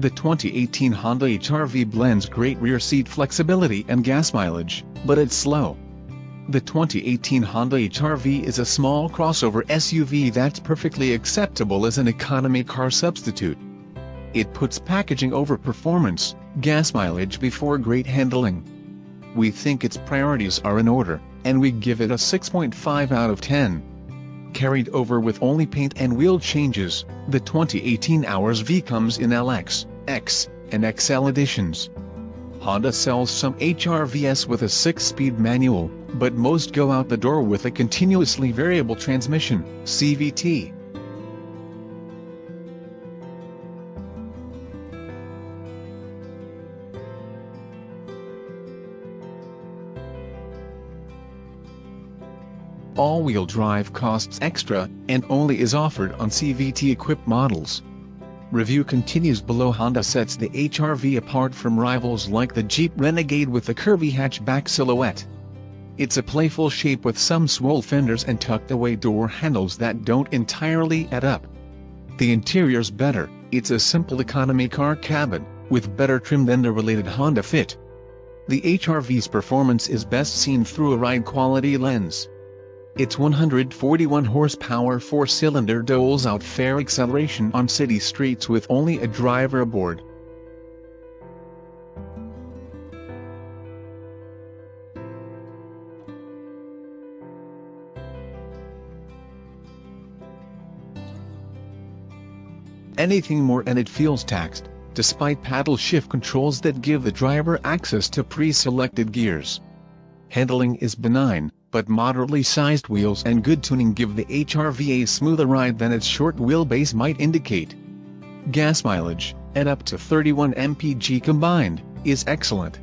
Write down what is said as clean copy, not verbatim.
The 2018 Honda HR-V blends great rear seat flexibility and gas mileage, but it's slow. The 2018 Honda HR-V is a small crossover SUV that's perfectly acceptable as an economy car substitute. It puts packaging over performance, gas mileage before great handling. We think its priorities are in order, and we give it a 6.5 out of 10. Carried over with only paint and wheel changes, the 2018 HR-V comes in LX, X, and XL editions. Honda sells some HR-Vs with a 6-speed manual, but most go out the door with a continuously variable transmission, CVT. All-wheel drive costs extra, and only is offered on CVT-equipped models. Review continues below. Honda sets the HR-V apart from rivals like the Jeep Renegade with a curvy hatchback silhouette. It's a playful shape with some swole fenders and tucked-away door handles that don't entirely add up. The interior's better. It's a simple economy car cabin, with better trim than the related Honda Fit. The HR-V's performance is best seen through a ride-quality lens. Its 141 horsepower 4-cylinder doles out fair acceleration on city streets with only a driver aboard. Anything more and it feels taxed, despite paddle shift controls that give the driver access to pre-selected gears. Handling is benign, but moderately sized wheels and good tuning give the HR-V a smoother ride than its short wheelbase might indicate. Gas mileage, at up to 31 mpg combined, is excellent.